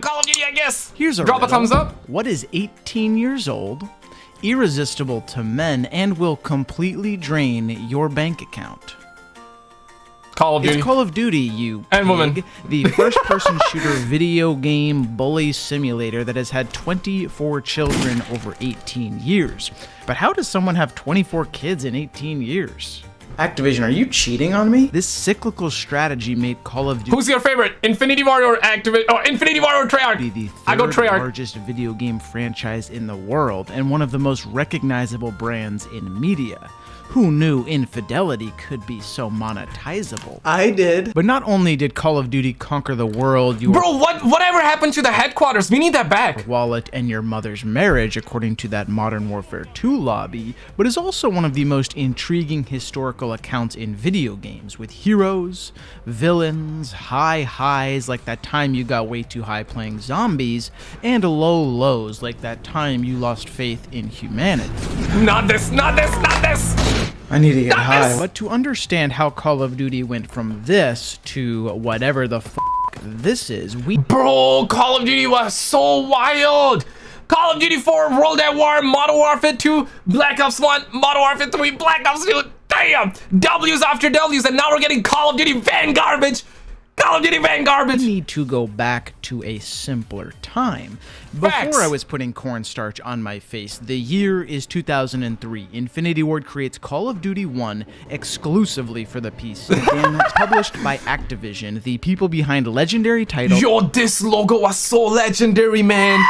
Call of Duty, I guess. Here's a Drop a riddle. thumbs up. What is 18 years old, irresistible to men, and will completely drain your bank account? Call of Duty. It's Call of Duty, you And pig, woman. the first-person shooter video game bully simulator that has had 24 children over 18 years. But how does someone have 24 kids in 18 years? Activision, are you cheating on me? This cyclical strategy made Call of Duty Who's your favorite? Infinity Ward or Activision? Oh, Infinity Ward or Treyarch? the I go third Treyarch. largest video game franchise in the world and one of the most recognizable brands in media. Who knew infidelity could be so monetizable? I did. But not only did Call of Duty conquer the world, your Bro, whatever happened to the headquarters? We need that back. wallet and your mother's marriage, according to that Modern Warfare 2 lobby, but is also one of the most intriguing historical accounts in video games, with heroes, villains, high highs like that time you got way too high playing zombies, and low lows like that time you lost faith in humanity. Not this, not this, not this. I need to get high. But to understand how Call of Duty went from this to whatever the f this is, Bro, Call of Duty was so wild. Call of Duty 4, World at War, Modern Warfare 2, Black Ops 1, Modern Warfare 3, Black Ops 2. Damn, W's after W's, and now we're getting Call of Duty Vanguard, bitch. Call of Duty Vanguard, bitch. need to go back to a simpler time. Facts. Before I was putting cornstarch on my face, the year is 2003. Infinity Ward creates Call of Duty 1 exclusively for the PC. Again, published by Activision, the people behind legendary titles Yo, this logo was so legendary, man.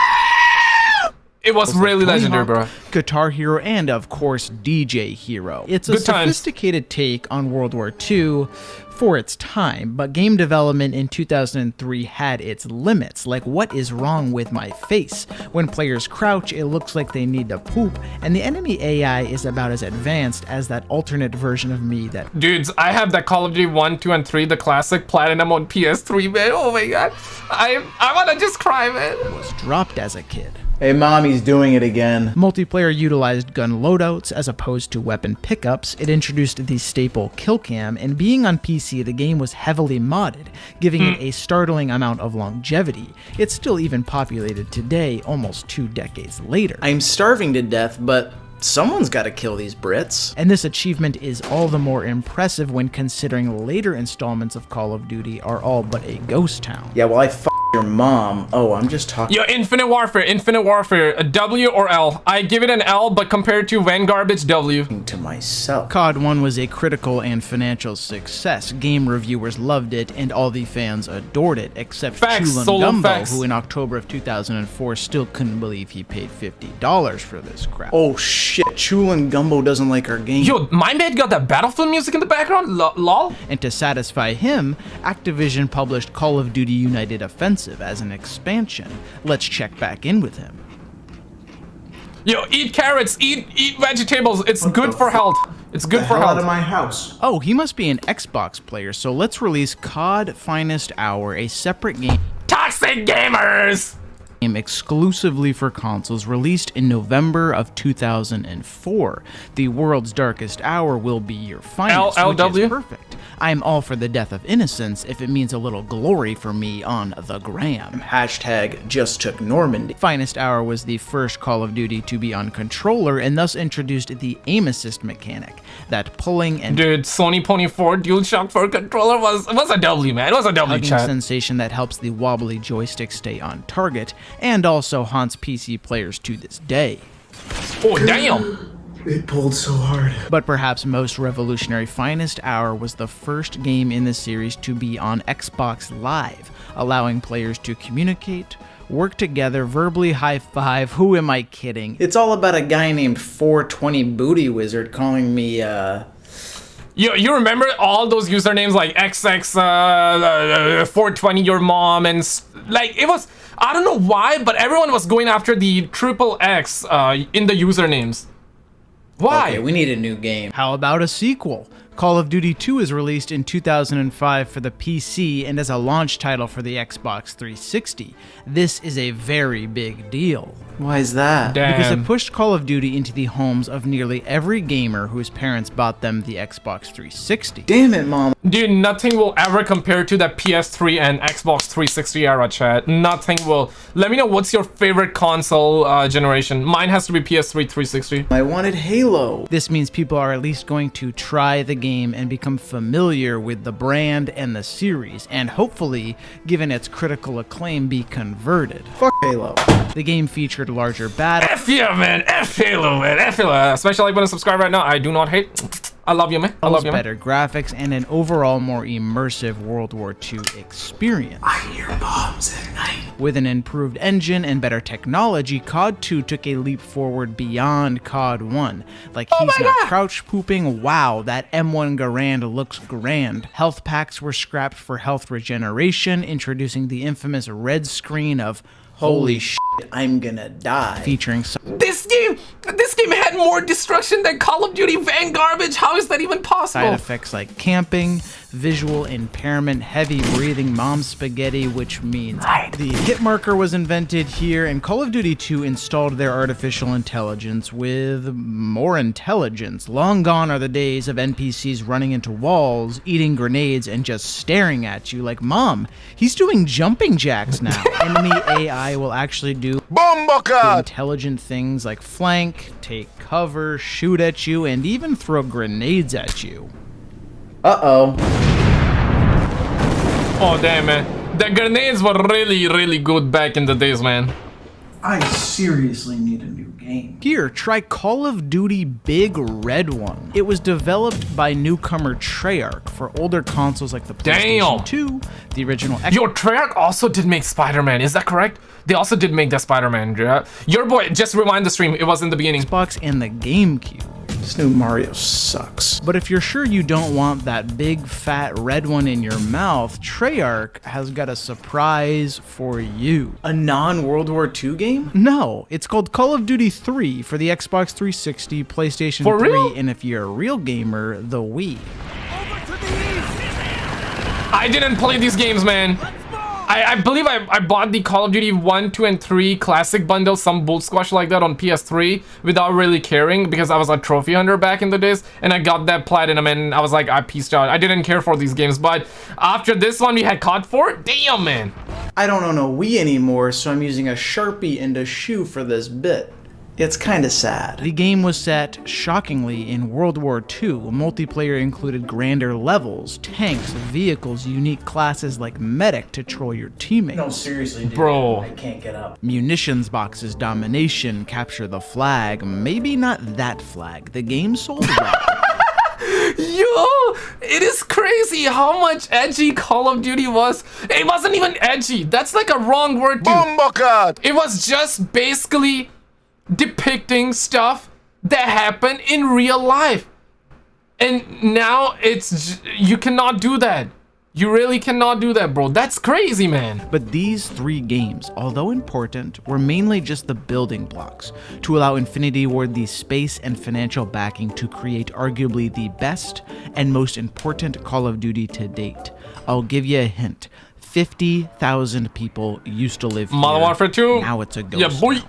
It was really legendary, bro. Guitar Hero, and of course DJ Hero. It's a Good times. sophisticated take on World War II for its time, but game development in 2003 had its limits, like what is wrong with my face? When players crouch, it looks like they need to poop, and the enemy AI is about as advanced as that alternate version of me that Dudes, I have that Call of Duty 1, 2, and 3, the classic platinum on PS3, man. Oh my god. I wanna just cry, man. was dropped as a kid. Hey, mommy's doing it again. Multiplayer utilized gun loadouts as opposed to weapon pickups. It introduced the staple kill cam, and being on PC, the game was heavily modded, giving it a startling amount of longevity. It's still even populated today, almost 2 decades later. I'm starving to death, but someone's got to kill these Brits. And this achievement is all the more impressive when considering later installments of Call of Duty are all but a ghost town. Yeah, well, I f your mom. Oh, I'm just talking. Yo, Infinite Warfare, a W or L? I give it an L, but compared to Vanguard, it's W. To myself. COD 1 was a critical and financial success. Game reviewers loved it, and all the fans adored it, except Facts, Chulin solo Gumbo, facts. who in October of 2004 still couldn't believe he paid $50 for this crap. Oh shit, Chulin Gumbo doesn't like our game. Yo, my man got that Battlefield music in the background? Lol? And to satisfy him, Activision published Call of Duty United Offensive as an expansion. Let's check back in with him. Yo, eat carrots, eat vegetables. It's good for health. It's good for out of health. my house. Oh, he must be an Xbox player, so let's release COD Finest Hour, a separate game Toxic gamers! exclusively for consoles, released in November of 2004. The world's darkest hour will be your finest, which LLW? is perfect. I'm all for the death of innocence if it means a little glory for me on the gram. Hashtag just took Normandy. Finest Hour was the first Call of Duty to be on controller and thus introduced the aim assist mechanic, that pulling and Dude, Sony Pony 4 DualShock 4 controller was a W, man. It was a W, hugging chat. sensation that helps the wobbly joystick stay on target, and also haunts PC players to this day. Oh, damn. It pulled so hard. But perhaps most revolutionary, Finest Hour was the first game in the series to be on Xbox Live, allowing players to communicate, work together, verbally high-five. Who am I kidding? It's all about a guy named 420 Booty Wizard calling me, You remember all those usernames like XX, 420 your mom, and like it was, I don't know why, but everyone was going after the triple X in the usernames. Why? Okay, we need a new game. How about a sequel? Call of Duty 2 is released in 2005 for the PC and as a launch title for the Xbox 360. This is a very big deal. Why is that? Damn. Because it pushed Call of Duty into the homes of nearly every gamer whose parents bought them the Xbox 360. Damn it, Mom. Dude, nothing will ever compare to the PS3 and Xbox 360 era, chat. Nothing will. Let me know what's your favorite console generation. Mine has to be PS3 360. I wanted Halo. This means people are at least going to try the game and become familiar with the brand and the series, and hopefully, given its critical acclaim, be converted. Fuck Halo. The game featured larger battles. F yeah, man. F Halo, man. F Halo. Smash the like button, subscribe right now. I do not hate. I love you, man. I love you, man. Better graphics, and an overall more immersive World War II experience. I hear bombs at night. With an improved engine and better technology, COD 2 took a leap forward beyond COD 1. Like, he's not crouch pooping. Wow, that M1 Garand looks grand. Health packs were scrapped for health regeneration, introducing the infamous red screen of holy shit, I'm gonna die. featuring This game had more destruction than Call of Duty Vanguard. How is that even possible? side effects like camping, visual impairment, heavy breathing, mom spaghetti, which means the hit marker was invented here, and Call of Duty 2 installed their artificial intelligence with more intelligence. Long gone are the days of NPCs running into walls, eating grenades, and just staring at you like, Mom, he's doing jumping jacks now. Enemy AI will actually do intelligent things like flank, take cover, shoot at you, and even throw grenades at you. Uh-oh. Oh, damn, man. The grenades were really, really good back in the days, man. I seriously need a new game. Here, try Call of Duty Big Red One. It was developed by newcomer Treyarch for older consoles like the PlayStation 2, the original Xbox. Yo, Treyarch also did make Spider-Man, is that correct? They also did make that Spider-Man, yeah? Your boy, just rewind the stream, it was in the beginning. Xbox and the GameCube. This new Mario sucks. But if you're sure you don't want that big fat red one in your mouth, Treyarch has got a surprise for you. A non-World War II game? No, it's called Call of Duty 3 for the Xbox 360, PlayStation For 3, real? and if you're a real gamer, the Wii. I didn't play these games, man. I believe I bought the Call of Duty 1, 2, and 3 classic bundle, some bull squash like that on PS3 without really caring because I was a trophy hunter back in the days and I got that platinum and I was like, I pieced out. I didn't care for these games, but after this one we had COD 4. Damn, man. I don't own a Wii anymore, so I'm using a Sharpie and a shoe for this bit. It's kinda sad. The game was set, shockingly, in World War II. Multiplayer included grander levels, tanks, vehicles, unique classes like medic to troll your teammates. No, seriously, dude. Bro. I can't get up. Munitions boxes, domination, capture the flag. Maybe not that flag. The game sold well. Yo, it is crazy how much edgy Call of Duty was. It wasn't even edgy. That's like a wrong word, dude. It was just basically depicting stuff that happened in real life. And now you cannot do that. You really cannot do that, bro. That's crazy, man. But these three games, although important, were mainly just the building blocks to allow Infinity Ward the space and financial backing to create arguably the best and most important Call of Duty to date. I'll give you a hint. 50,000 people used to live here. Modern Warfare 2. Now it's a ghost Yeah, boy. town.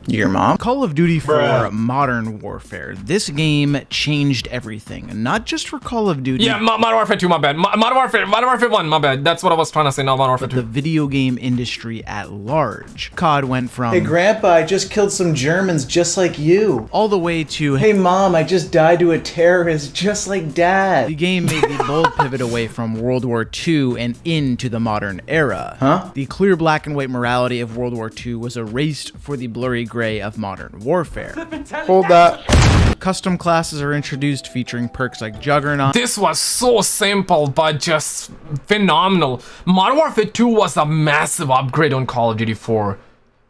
Your mom? Call of Duty 4 Modern Warfare. This game changed everything, not just for Call of Duty. Yeah, Modern Warfare 2, my bad. Modern Warfare 1, my bad. That's what I was trying to say, not Modern Warfare 2. The video game industry at large. COD went from Hey, Grandpa, I just killed some Germans just like you. all the way to Hey, Mom, I just died to a terrorist just like Dad. the game made the bold pivot away from World War II and into the modern era. Huh? The clear black and white morality of World War II was erased for the blurry gray of Modern Warfare. Hold that. Custom classes are introduced featuring perks like Juggernaut. This was so simple, but just phenomenal. Modern Warfare 2 was a massive upgrade on Call of Duty 4.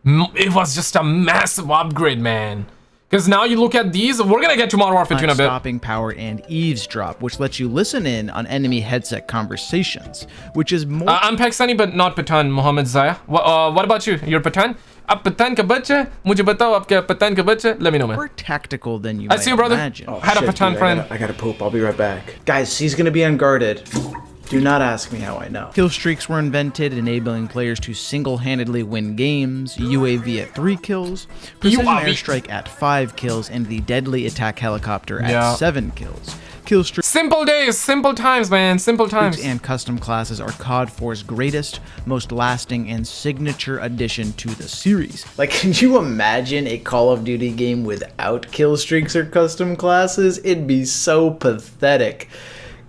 It was just a massive upgrade, man. Because now you look at these, we're gonna get to Modern Warfare 2 in a bit. Stopping power and eavesdrop, which lets you listen in on enemy headset conversations, which is more. I'm Pakistani, but not Pathan, Mohammed Zaya. What about you? You're Pathan? आप पतंग का बच्चा मुझे बताओ आपका पतंग का बच्चा. Let me know, man. More tactical than you I might see you, brother. imagine. Oh, Had a shit, Patan dude, friend. I gotta poop. I'll be right back. Guys, he's gonna be unguarded. Do not ask me how I know. Kill streaks were invented, enabling players to single-handedly win games, UAV at 3 kills, precision UAV. airstrike at 5 kills, and the deadly attack helicopter at Yeah. 7 kills. Kill streaks Simple days, simple times, man. Simple times. and custom classes are COD 4's greatest, most lasting, and signature addition to the series. Like, can you imagine a Call of Duty game without kill streaks or custom classes? It'd be so pathetic.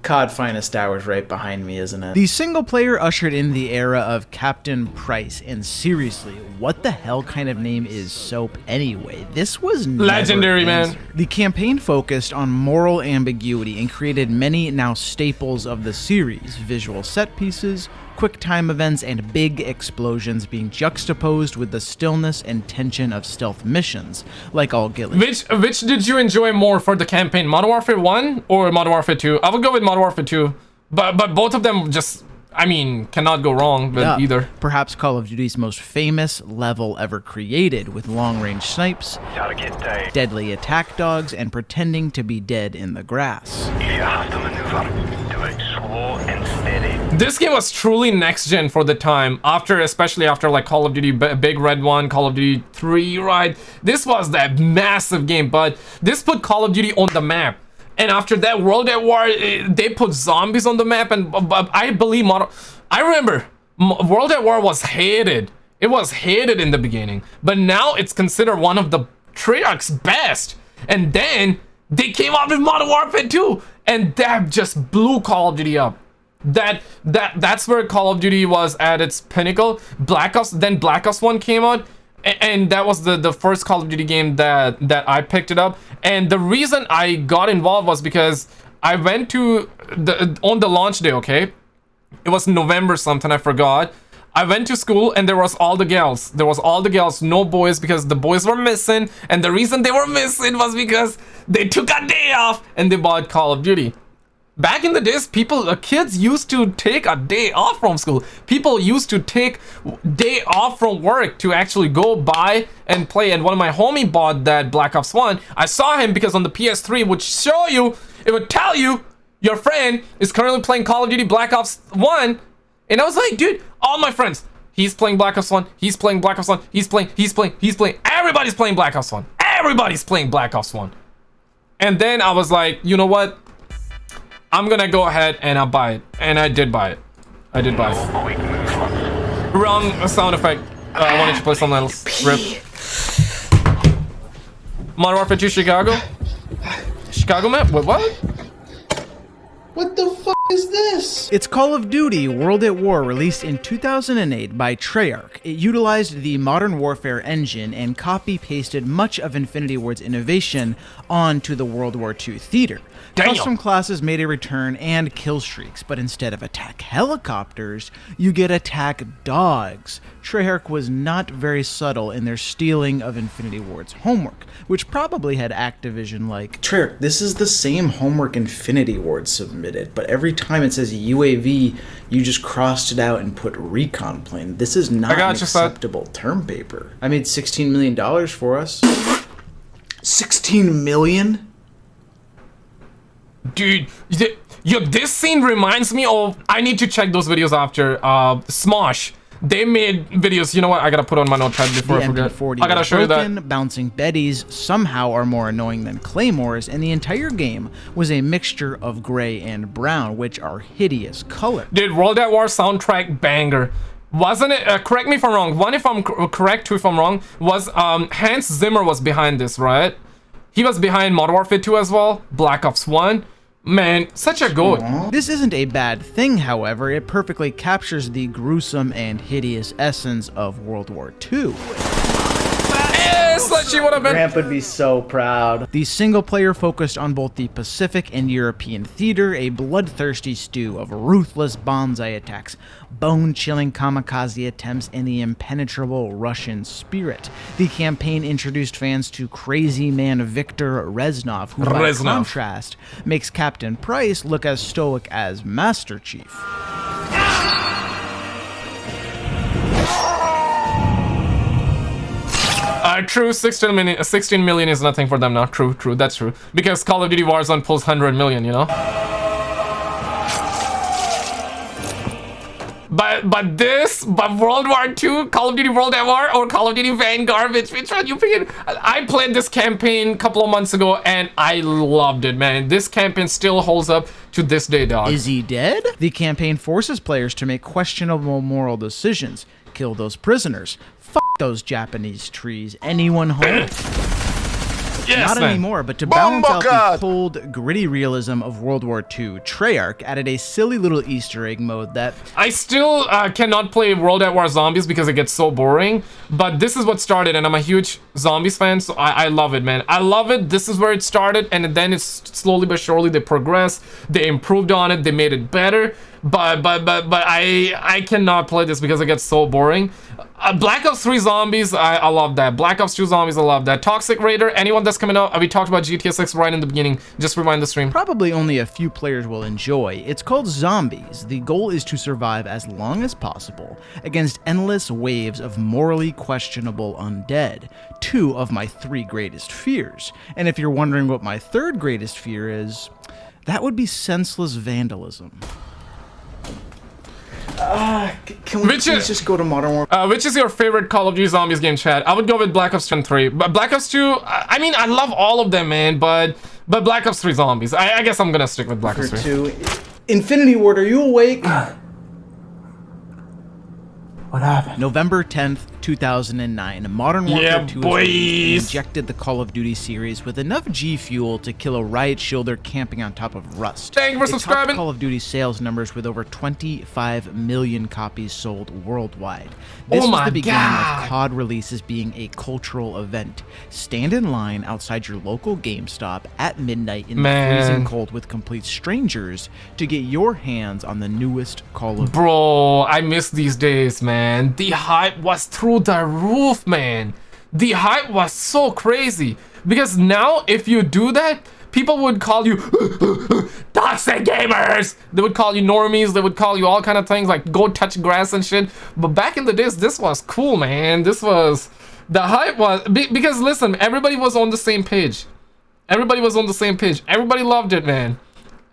COD Finest Hours right behind me, isn't it? The single player ushered in the era of Captain Price, and seriously, what the hell kind of name is Soap anyway? This was never Legendary, man. answered. The campaign focused on moral ambiguity and created many now staples of the series: visual set pieces, quick time events, and big explosions being juxtaposed with the stillness and tension of stealth missions, like all Gilly. Which did you enjoy more for the campaign, Modern Warfare 1 or Modern Warfare 2? I would go with Modern Warfare 2, but both of them just, I mean, cannot go wrong with Yeah, either. perhaps Call of Duty's most famous level ever created, with long-range snipes, deadly attack dogs, and pretending to be dead in the grass. If you have to maneuver, do it slow and steady. This game was truly next gen for the time, especially after like Call of Duty Big Red 1, Call of Duty 3, right? This was that massive game, but this put Call of Duty on the map. And after that, World at War, they put zombies on the map, and I believe I remember World at War was hated. It was hated in the beginning, but now it's considered one of the Treyarch's best. And then they came out with Modern Warfare 2, and that just blew Call of Duty up. That's where Call of Duty was at its pinnacle. Black Ops 1 came out, and that was the first Call of Duty game that I picked it up. And the reason I got involved was because I went to on the launch day, okay? It was November something, I forgot. I went to school and there was all the girls. There was all the girls, no boys, because the boys were missing. And the reason they were missing was because they took a day off and they bought Call of Duty. Back in the days, kids used to take a day off from school. People used to take day off from work to actually go buy and play. And one of my homie bought that Black Ops 1. I saw him because on the PS3 would show you, it would tell you your friend is currently playing Call of Duty Black Ops 1. And I was like, dude, all my friends, he's playing Black Ops 1, he's playing Black Ops 1, he's playing. Everybody's playing Black Ops 1. Everybody's playing Black Ops 1. And then I was like, you know what? I'm gonna go ahead and I'll buy it. And I did buy it. I did buy it. Quick movement. Wrong sound effect. I wanted to play something else. Rip. Modern Warfare 2 Chicago? Chicago map? What? What the fuck is this? It's Call of Duty World at War, released in 2008 by Treyarch. It utilized the Modern Warfare engine and copy-pasted much of Infinity Ward's innovation onto the World War II theater. Damn. Custom classes made a return and kill streaks, but instead of attack helicopters, you get attack dogs. Treyarch was not very subtle in their stealing of Infinity Ward's homework, which probably had Activision like, Treyarch, this is the same homework Infinity Ward submitted, but every time it says UAV, you just crossed it out and put recon plane. This is not an acceptable term paper. I made $16 million for us. 16 million? Dude, this scene reminds me of, I need to check those videos after. Smosh. They made videos. You know what? I gotta put on my notepad before the I forget. MP40 I gotta were show you broken, that. bouncing Bettys somehow are more annoying than Claymores, and the entire game was a mixture of gray and brown, which are hideous colors. Dude, World at War soundtrack banger. Wasn't it? Correct me if I'm wrong. One, if I'm correct, two, if I'm wrong, was Hans Zimmer was behind this, right? He was behind Modern Warfare 2 as well, Black Ops 1. Man, such a goat. This isn't a bad thing, however. It perfectly captures the gruesome and hideous essence of World War II. Yes, like she would have been. Grandpa'd be so proud. The single player focused on both the Pacific and European theater, a bloodthirsty stew of ruthless bonsai attacks, bone-chilling kamikaze attempts, and the impenetrable Russian spirit. The campaign introduced fans to crazy man Viktor Reznov, who by contrast makes Captain Price look as stoic as Master Chief. True, 16 million is nothing for them now. True, that's true. Because Call of Duty Warzone pulls 100 million, you know? But World War II, Call of Duty World at War, or Call of Duty Vanguard, which one you picking? I played this campaign a couple of months ago, and I loved it, man. This campaign still holds up to this day, dog. Is he dead? The campaign forces players to make questionable moral decisions. Kill those prisoners. Fuck those Japanese trees. Anyone home? Yes, Not man. anymore, but to balance out the cold, gritty realism of World War II, Treyarch added a silly little Easter egg mode that... I still cannot play World at War Zombies because it gets so boring, but this is what started, and I'm a huge Zombies fan, so I love it, man. I love it. This is where it started, and then it's slowly but surely they progressed, they improved on it, they made it better, but I cannot play this because it gets so boring. Black Ops 3 Zombies, I love that. Black Ops 2 Zombies, I love that. Toxic Raider, anyone that's coming out, we talked about GTA 6 right in the beginning. Just rewind the stream. Probably only a few players will enjoy. It's called Zombies. The goal is to survive as long as possible against endless waves of morally questionable undead. 2 of my 3 greatest fears. And if you're wondering what my 3rd greatest fear is, that would be senseless vandalism. Can we please just go to Modern Warfare? Which is your favorite Call of Duty Zombies game, Chad? I would go with Black Ops 2 and 3. But Black Ops 2, I mean, I love all of them, man, but Black Ops 3 Zombies. I guess I'm gonna stick with Black Ops 3. 2. Infinity Ward, are you awake? What happened? November 10th, 2009, Modern Warfare 2 injected the Call of Duty series with enough G Fuel to kill a riot shielder camping on top of Rust. Thank you for It topped subscribing. Call of Duty sales numbers with over 25 million copies sold worldwide. This was the beginning of COD releases being a cultural event. Stand in line outside your local GameStop at midnight in the freezing cold with complete strangers to get your hands on the newest Call of Duty. Bro, I miss these days, man. The hype was through the roof, man. The hype was so crazy. Because now, if you do that, people would call you toxic gamers. They would call you normies. They would call you all kind of things like go touch grass and shit. But back in the days, this was cool, man. This was... The hype was... Because, listen, everybody was on the same page. Everybody was on the same page. Everybody loved it, man.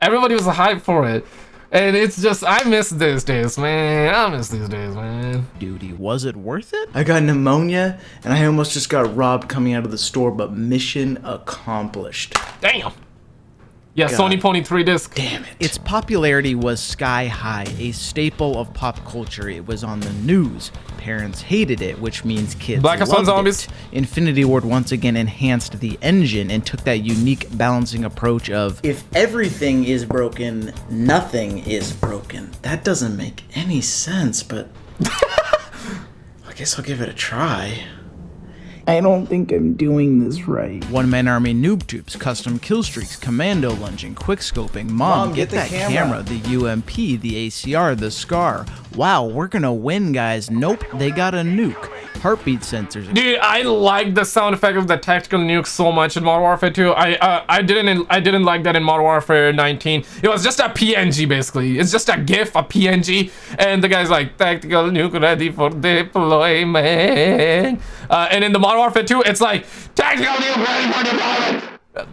Everybody was hyped for it. And it's just, I miss these days, man. I miss these days, man. Duty, was it worth it? I got pneumonia, and I almost just got robbed coming out of the store, but mission accomplished. Damn. Yeah, God. Sony Pony 3 disc. Damn it. Its popularity was sky high, a staple of pop culture. It was on the news. Parents hated it, which means kids Black Ops 1 loved Zombies. it. Infinity Ward once again enhanced the engine and took that unique balancing approach of, If everything is broken, nothing is broken. That doesn't make any sense, but I guess I'll give it a try. I don't think I'm doing this right. one-man army noob tubes, custom kill streaks, commando lunging, quickscoping. Mom, get the that camera. the UMP, the ACR, the SCAR. Wow, we're gonna win, guys. Nope, they got a nuke. Heartbeat sensors. Dude, I like the sound effect of the tactical nuke so much in Modern Warfare 2. I didn't like that in Modern Warfare 19. It was just a PNG basically. It's just a GIF, a PNG, and the guy's like tactical nuke ready for deployment. And in the Modern Warfare 2, it's like tactical nuke ready for deployment.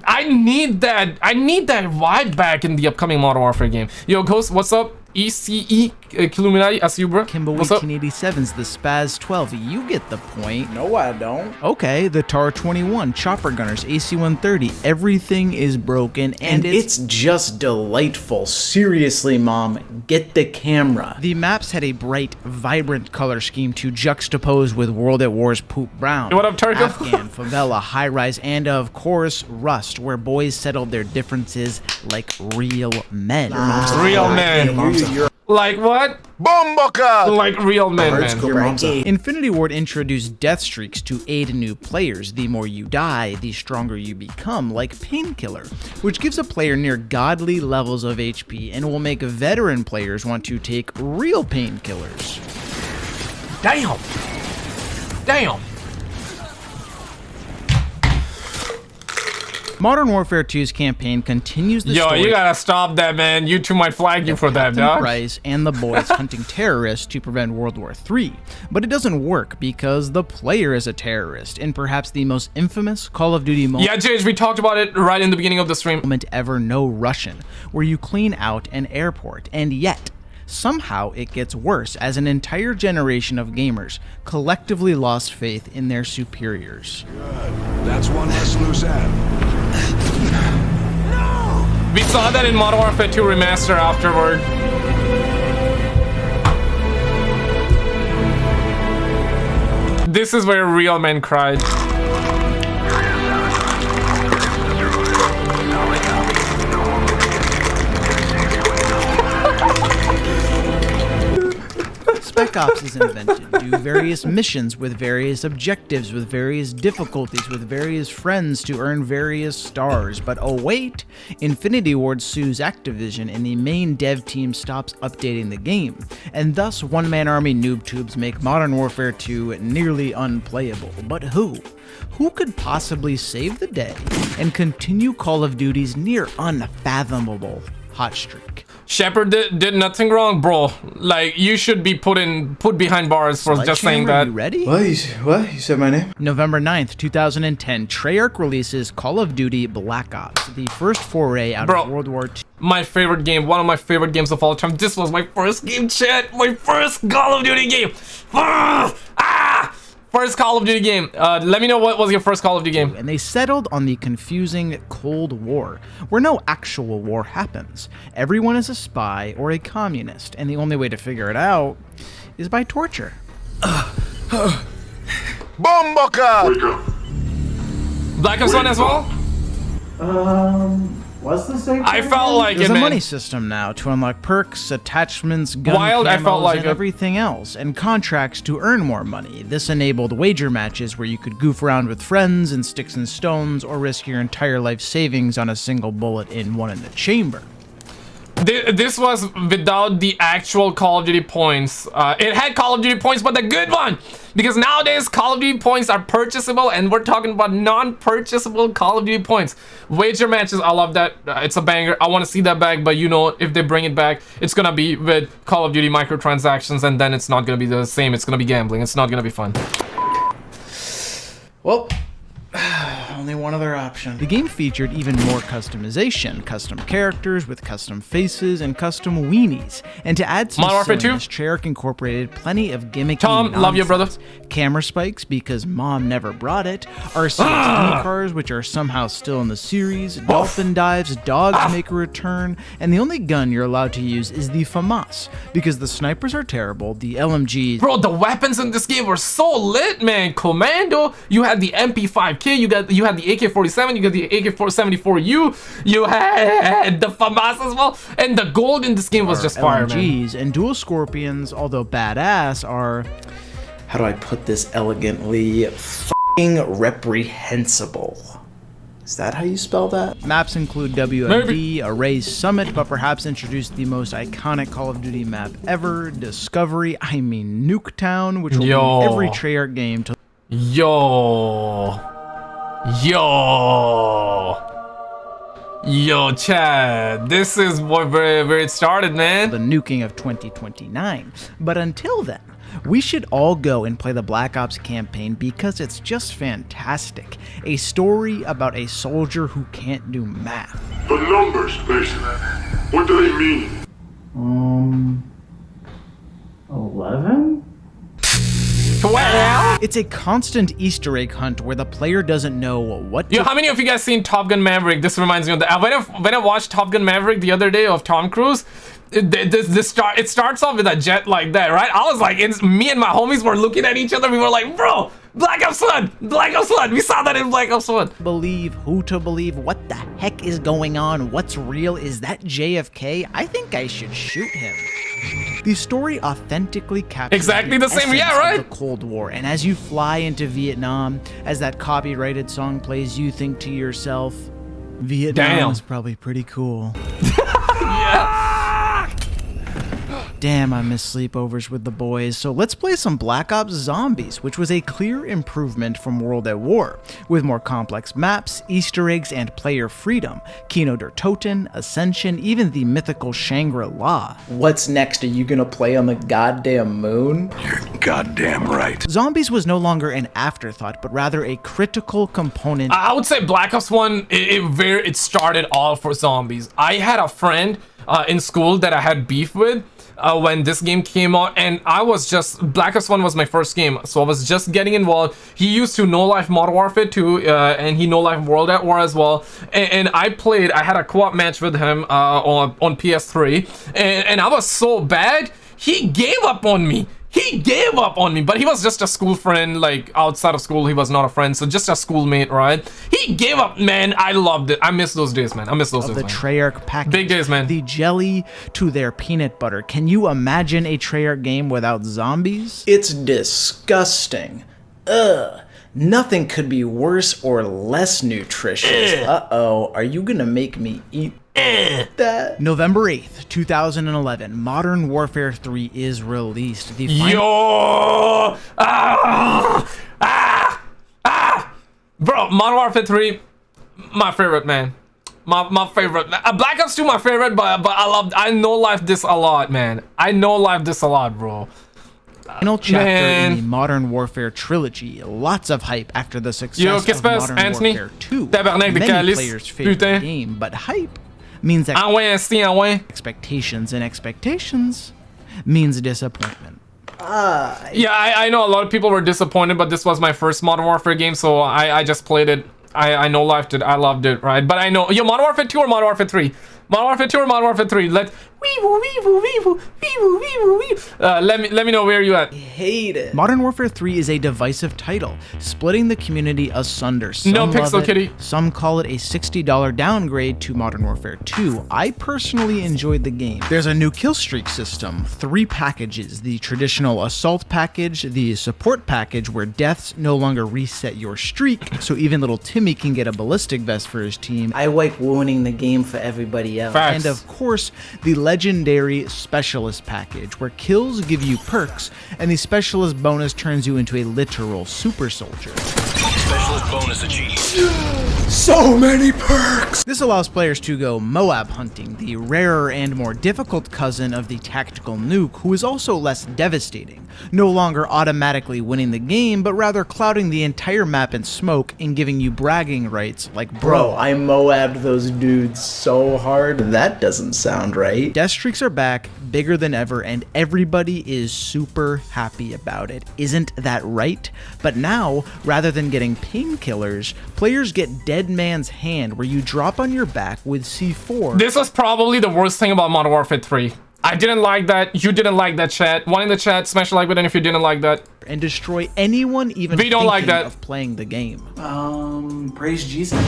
I need that vibe back in the upcoming Modern Warfare game. Yo, Ghost, what's up? ECE Illuminati, I see you, bro. Kimbo What's up? 1887's the Spaz 12. You get the point. No, I don't. Okay, the TAR 21, chopper gunners, AC 130. Everything is broken, and it's just delightful. Seriously, Mom, get the camera. The maps had a bright, vibrant color scheme to juxtapose with World at War's Poop Brown. What up, Turco? Afghan, favela, high-rise, and of course, Rust, where boys settled their differences like real men. Real men. Like what? Bomboka! Like real men, man. Your mom's a Infinity Ward introduced death streaks to aid new players. The more you die, the stronger you become, like Painkiller, which gives a player near godly levels of HP and will make veteran players want to take real painkillers. Damn. Damn. Modern Warfare 2's campaign continues the story. Yo, you gotta stop that, man. YouTube might flag you for that, dog. Price and the boys hunting terrorists to prevent World War III. But it doesn't work because the player is a terrorist in perhaps the most infamous Call of Duty moment. Yeah, JJ, we talked about it right in the beginning of the stream. Ever, no Russian, where you clean out an airport, and yet somehow it gets worse as an entire generation of gamers collectively lost faith in their superiors. Good. That's one less loose end. We saw that in Modern Warfare 2 Remaster afterward. This is where real men cried. Spec Ops is invented. Do various missions with various objectives, with various difficulties, with various friends to earn various stars. But oh wait, Infinity Ward sues Activision and the main dev team stops updating the game. And thus one-man army noob tubes make Modern Warfare 2 nearly unplayable. But who? Who could possibly save the day and continue Call of Duty's near unfathomable hot streak? Shepard did nothing wrong, bro. Like, you should be put behind bars for just saying that. You ready? What? You said my name? November 9th, 2010, Treyarch releases Call of Duty Black Ops, the first foray out of World War II. My favorite game, one of my favorite games of all time. This was my first game, chat. My first Call of Duty game. First Call of Duty game. Let me know what was your first Call of Duty game. And they settled on the confusing Cold War, where no actual war happens. Everyone is a spy or a communist, and the only way to figure it out is by torture. Bomboka! Black Ops 1 as well? What's the same? I felt like There's it, a man. money system now to unlock perks, attachments, gun Wild, I felt camos, like and it. everything else, and contracts to earn more money. This enabled wager matches where you could goof around with friends and sticks and stones, or risk your entire life savings on a single bullet in one in the chamber. This was without the actual Call of Duty points. It had Call of Duty points, but the good one! Because nowadays, Call of Duty points are purchasable, and we're talking about non-purchasable Call of Duty points. Wager matches, I love that. It's a banger. I want to see that back, but you know, if they bring it back, it's gonna be with Call of Duty microtransactions, and then it's not gonna be the same. It's gonna be gambling. It's not gonna be fun. Well, only one other option. The game featured even more customization, custom characters with custom faces and custom weenies. And to add some Modern Warfare 2? silliness, Treyarch incorporated plenty of gimmicky Tom, love you, brother. Camera spikes because mom never brought it, RC cars which are somehow still in the series, dolphin dives, dogs make a return, and the only gun you're allowed to use is the FAMAS because the snipers are terrible, the LMGs... Bro, the weapons in this game were so lit, man. Commando, you had the MP5K, you had the AK-47, you got the AK-474U, you had the FAMAS as well, and the gold in this game was just fire, man. LMGs and dual Scorpions, although badass, are... How do I put this elegantly? F***ing reprehensible. Is that how you spell that? Maps include WMD, Array's Summit, but perhaps introduce the most iconic Call of Duty map ever, Discovery, I mean Nuketown, which will be in every Treyarch game to... Yo, Chad, this is where it started, man. The nuking of 2029. But until then, we should all go and play the Black Ops campaign because it's just fantastic. A story about a soldier who can't do math. The numbers, Mason. What do they mean? 11? 12? It's a constant Easter egg hunt where the player doesn't know what to... Yo, how many of you guys seen Top Gun Maverick? This reminds me of that. When I watched Top Gun Maverick the other day of Tom Cruise, it starts off with a jet like that, right? I was like, me and my homies were looking at each other. We were like, bro, Black Ops 1, Black Ops 1. We saw that in Black Ops 1. Believe, who to believe, what the heck is going on, what's real, is that JFK? I think I should shoot him. The story authentically captures exactly the same, yeah, right? The Cold War, and as you fly into Vietnam, as that copyrighted song plays, you think to yourself, Vietnam is probably pretty cool. Yeah. Damn, I miss sleepovers with the boys. So let's play some Black Ops Zombies, which was a clear improvement from World at War, with more complex maps, Easter eggs, and player freedom. Kino der Toten, Ascension, even the mythical Shangri-La. What's next? Are you gonna play on the goddamn moon? You're goddamn right. Zombies was no longer an afterthought, but rather a critical component. I would say Black Ops 1, it started all for zombies. I had a friend in school that I had beef with when this game came out, and Black Ops 1 was my first game, so I was just getting involved. He used to No Life Modern Warfare 2, and he No Life World at War as well, and I had a co-op match with him on PS3, and I was so bad, he gave up on me. But he was just a school friend. Like, outside of school, he was not a friend, so just a schoolmate, right? He gave up, man. I loved it. I miss those days, man. I miss those days, the man. Treyarch package. Big days, man. The jelly to their peanut butter. Can you imagine a Treyarch game without zombies? It's disgusting. Ugh. Nothing could be worse or less nutritious. Uh-oh, are you gonna make me eat that? November 8th, 2011, Modern Warfare 3 is released. The Bro, Modern Warfare 3, my favorite, man. My favorite. Black Ops 2, my favorite, but I know life this a lot, man. I know life this a lot, bro. Final chapter in the Modern Warfare trilogy. Lots of hype after the success of Modern Warfare 2. Many players' favorite game, but hype means expectations, and expectations means disappointment. Yeah, I know a lot of people were disappointed, but this was my first Modern Warfare game, so I just played it. I know life it. I loved it, right? But I know, Modern Warfare 2 or Modern Warfare 3? Modern Warfare 2 or Modern Warfare 3? Let me know where you at. I hate it. Modern Warfare 3 is a divisive title, splitting the community asunder. Some no love Pixel it, Kitty. Some call it a $60 downgrade to Modern Warfare 2. I personally enjoyed the game. There's a new kill streak system, 3 packages: the traditional assault package, the support package where deaths no longer reset your streak, so even little Timmy can get a ballistic vest for his team. I like ruining the game for everybody else. Facts. And of course, the legendary specialist package, where kills give you perks, and the specialist bonus turns you into a literal super soldier. Specialist bonus achieved. So many perks! This allows players to go Moab hunting, the rarer and more difficult cousin of the tactical nuke, who is also less devastating, no longer automatically winning the game, but rather clouding the entire map in smoke and giving you bragging rights like, Bro, I Moabbed those dudes so hard. That doesn't sound right. Death streaks are back, bigger than ever, and everybody is super happy about it. Isn't that right? But now, rather than getting painkillers, players get Dead Man's Hand, where you drop on your back with C4. This was probably the worst thing about Modern Warfare 3. I didn't like that. You didn't like that, chat. One in the chat, smash a like button if you didn't like that. And destroy anyone even We don't like thinking that. of playing the game. Praise Jesus.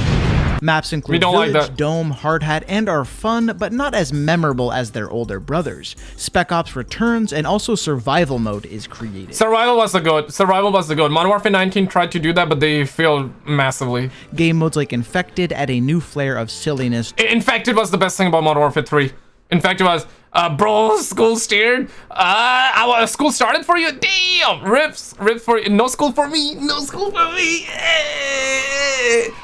Maps include Village, Dome, Hard Hat, and are fun, but not as memorable as their older brothers. Spec Ops returns, and also Survival Mode is created. Survival was the goat. Modern Warfare 19 tried to do that, but they failed massively. Game modes like Infected add a new flair of silliness. Infected was the best thing about Modern Warfare 3. Infected was, bro, school steered. School started for you? Damn! Rips for you. No school for me. No school for me.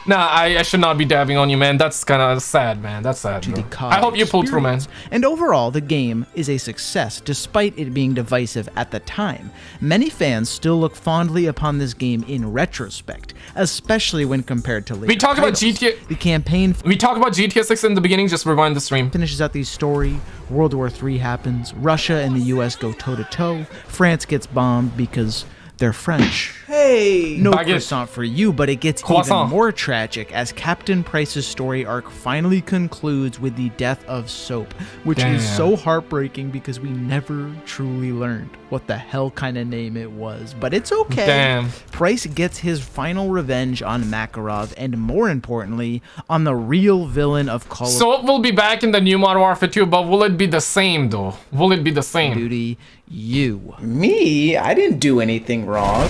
Nah, I should not be dabbing on you, man. That's kind of sad, man. That's sad, bro. I hope you pulled through, man. And overall, the game is a success, despite it being divisive at the time. Many fans still look fondly upon this game in retrospect, especially when compared to later We talked about titles. GTA. The campaign We talked about GTA 6 in the beginning. Just rewind the stream. finishes out the story, World War III happens, Russia and the US go toe-to-toe, France gets bombed because they're French. Hey! No Baguette. croissant for you, but it gets Croissant. even more tragic as Captain Price's story arc finally concludes with the death of Soap, which is Damn. so heartbreaking because we never truly learned what the hell kind of name it was. But it's okay. Damn. Price gets his final revenge on Makarov, and more importantly, on the real villain of Call of So it will be back in the new Modern Warfare 2, but will it be the same, though? Will it be the same? Duty, you. Me? I didn't do anything wrong.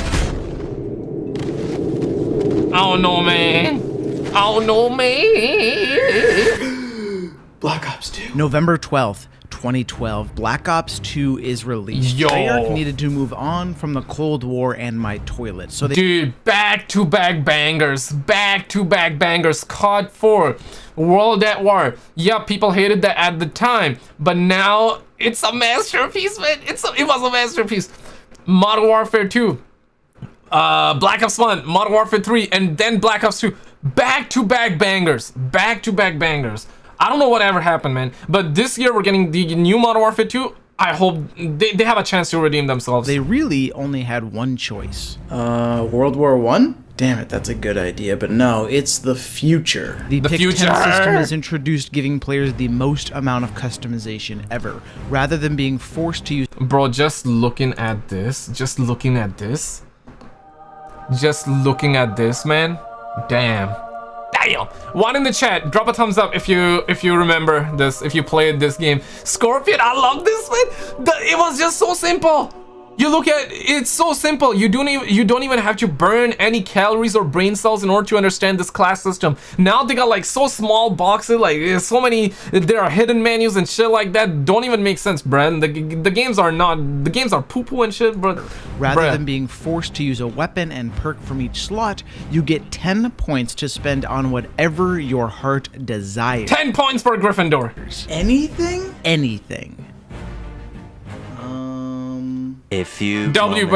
Oh no, man. Oh no, man. Black Ops 2. November 12th, 2012, Black Ops 2 is released. Yo. Treyarch needed to move on from the Cold War and my toilet. So they Dude, back-to-back bangers. Back-to-back bangers. COD 4. World at War. Yeah, people hated that at the time. But now, it's a masterpiece, man. It was a masterpiece. Modern Warfare 2. Black Ops 1. Modern Warfare 3. And then Black Ops 2. Back-to-back bangers. Back-to-back bangers. I don't know whatever happened, man. But this year, we're getting the new Modern Warfare 2. I hope they have a chance to redeem themselves. They really only had one choice. World War One? Damn it, that's a good idea, but no, it's the future. The Pick future 10 system is introduced, giving players the most amount of customization ever, rather than being forced to use. Bro, just looking at this, man. Damn. One in the chat, drop a thumbs up if you remember this, if you played this game. Scorpion, I love this, man. It was just so simple. You look at it's so simple. You don't even have to burn any calories or brain cells in order to understand this class system. Now they got like so small boxes, like there's so many, there are hidden menus and shit like that. Don't even make sense, bruh. The games are poo-poo and shit, bro. Rather than being forced to use a weapon and perk from each slot, you get 10 points to spend on whatever your heart desires. 10 points for Gryffindor. Anything? Anything. A few W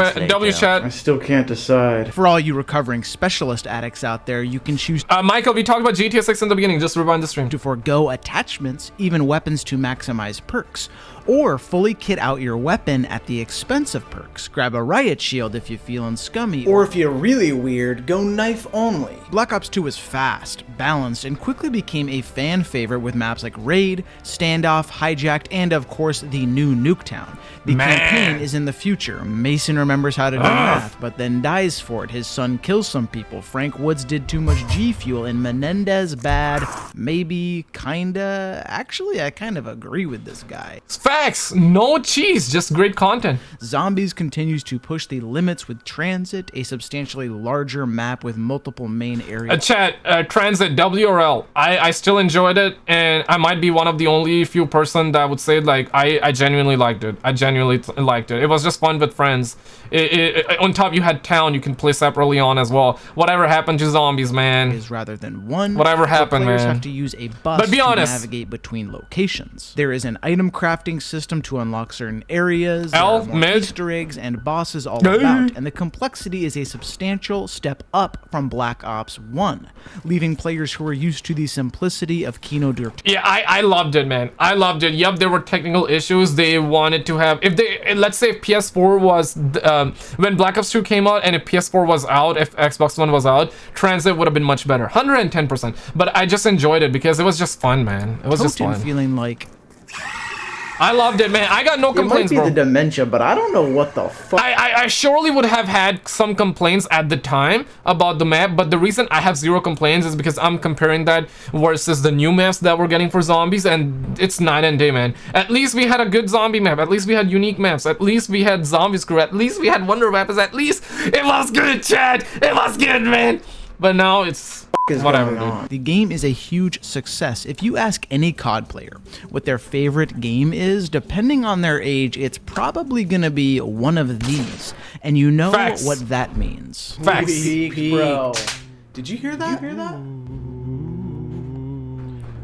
chat. I still can't decide. For all you recovering specialist addicts out there, you can choose Michael, we talked about GTA 6 in the beginning. Just rewind the stream. to forego attachments, even weapons to maximize perks, or fully kit out your weapon at the expense of perks. Grab a riot shield if you're feeling scummy. Or if you're really weird, go knife only. Black Ops 2 was fast, balanced, and quickly became a fan favorite with maps like Raid, Standoff, Hijacked, and of course the new Nuketown. The campaign is in the future. Mason remembers how to do math, but then dies for it. His son kills some people. Frank Woods did too much G Fuel, and Menendez bad. Maybe, kinda. Actually, I kind of agree with this guy. Facts. No cheese. Just great content. Zombies continues to push the limits with Transit, a substantially larger map with multiple main areas. Chat, Transit, W or L. I still enjoyed it, and I might be one of the only few person that would say, like, I genuinely liked it. I genuinely liked it. It was just fun with friends. On top, you had town you can play separately on as well. Whatever happened to zombies, man. Is rather than one. Whatever happened, players man. have to use a bus But be to honest. navigate between locations. There is an item crafting system to unlock certain areas. There L, are more mid. Easter eggs and bosses all about, and the complexity is a substantial step up from Black Ops 1, leaving players who are used to the simplicity of Kino der Yeah, I loved it, man. I loved it. Yep, there were technical issues. They wanted to have, if they, let's say if PS4 was, when Black Ops 2 came out, and if PS4 was out, if Xbox One was out, Transit would have been much better. 110%. But I just enjoyed it because it was just fun, man. It was just fun. feeling like I loved it, man. I got no It might complaints, be bro. the dementia, but I don't know what the fuck. I surely would have had some complaints at the time about the map, but the reason I have zero complaints is because I'm comparing that versus the new maps that we're getting for zombies, and it's night and day, man. At least we had a good zombie map. At least we had unique maps. At least we had zombie screw. At least we had wonder weapons. At least it was good, Chad. It was good, man. But now it's whatever, dude. the game is a huge success. If you ask any COD player what their favorite game is, depending on their age, it's probably gonna be one of these. And you know Facts. what that means. Facts. Bro. Did you hear that?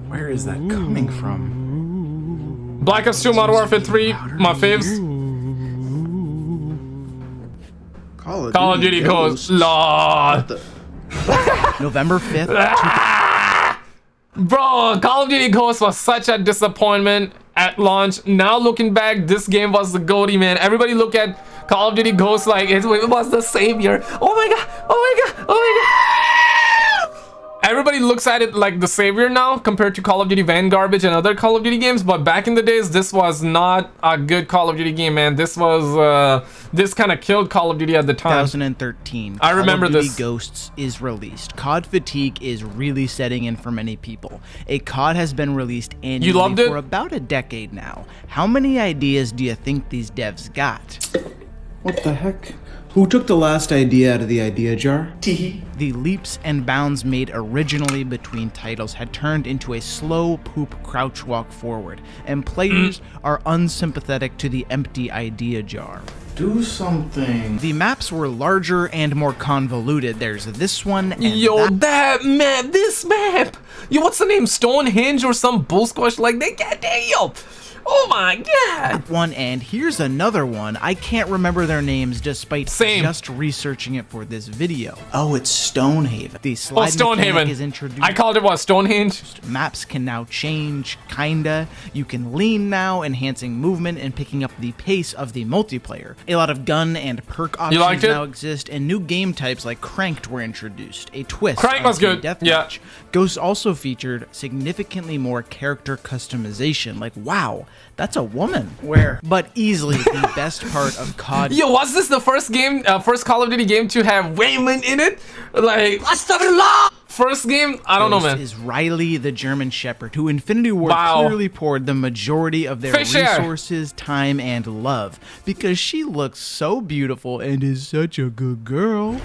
Where is that coming from? Black Ops 2, Modern Warfare 3, my faves. Call of Duty Ghosts. Lord. November 5th, Bro, Call of Duty Ghosts was such a disappointment at launch. Now looking back, this game was the GOATY, man. Everybody look at Call of Duty Ghosts like it was the savior. Oh my god, oh my god, oh my god. Everybody looks at it like the savior now compared to Call of Duty Vanguard and other Call of Duty games, but back in the days, this was not a good Call of Duty game, man. This was, this kind of killed Call of Duty at the time. 2013. I remember Call of Duty this. Ghosts is released. COD fatigue is really setting in for many people. A COD has been released annually loved it? for about a decade now. How many ideas do you think these devs got? What the heck? Who took the last idea out of the idea jar? The leaps and bounds made originally between titles had turned into a slow poop crouch walk forward, and players are unsympathetic to the empty idea jar. Do something. The maps were larger and more convoluted. There's this one and Yo, that map, this map. Yo, what's the name? Stonehenge or some bull squash like that? God damn. Oh my god. one, and here's another one. I can't remember their names despite just researching it for this video. Oh, it's Stonehaven. The slide mechanic is introduced. I called it what, Stonehenge? Maps can now change, kinda. You can lean now, enhancing movement and picking up the pace of the multiplayer. A lot of gun and perk options now exist, and new game types like Cranked were introduced. A twist. Crank was good. Yeah. Ghosts also featured significantly more character customization. Like, wow, that's a woman. Where? But easily the best part of COD. Yo, was this the first game, first Call of Duty game to have women in it? Like, first game? I don't know, man. Is Riley the German Shepherd, who Infinity Ward clearly poured the majority of their resources, time, and love, because she looks so beautiful and is such a good girl.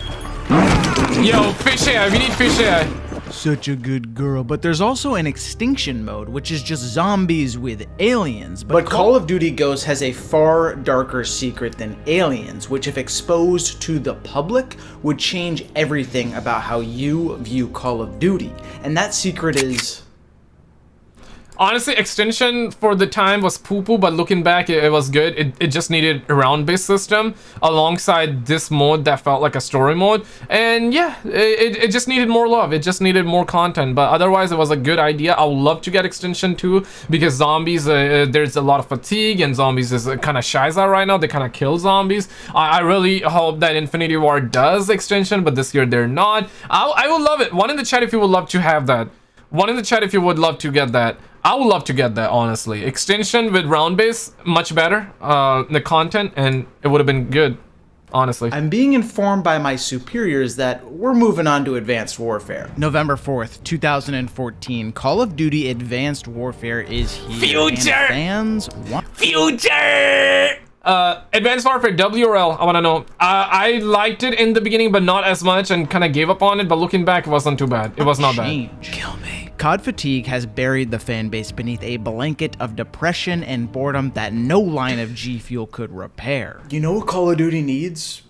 Yo, fish hair, we need fish hair. Such a good girl. But there's also an extinction mode, which is just zombies with aliens. But Call of Duty Ghosts has a far darker secret than aliens, which if exposed to the public would change everything about how you view Call of Duty. And that secret is... Honestly, extension for the time was poo-poo, but looking back, it was good. It just needed a round-based system alongside this mode that felt like a story mode. And yeah, it just needed more love. It just needed more content. But otherwise, it was a good idea. I would love to get extension too, because zombies, there's a lot of fatigue, and zombies is kind of shiza right now. They kind of kill zombies. I really hope that Infinity Ward does extension, but this year they're not. I would love it. One in the chat if you would love to have that. One in the chat if you would love to get that. I would love to get that, honestly. Extension with round base, much better. The content, and it would have been good, honestly. I'm being informed by my superiors that we're moving on to Advanced Warfare. November 4th, 2014, Call of Duty Advanced Warfare is here. Future! And fans want... Future! Advanced Warfare, W or L? I want to know. I liked it in the beginning, but not as much, and kind of gave up on it, but looking back, it wasn't too bad. It was not bad. Kill me. COD fatigue has buried the fanbase beneath a blanket of depression and boredom that no line of G Fuel could repair. You know what Call of Duty needs?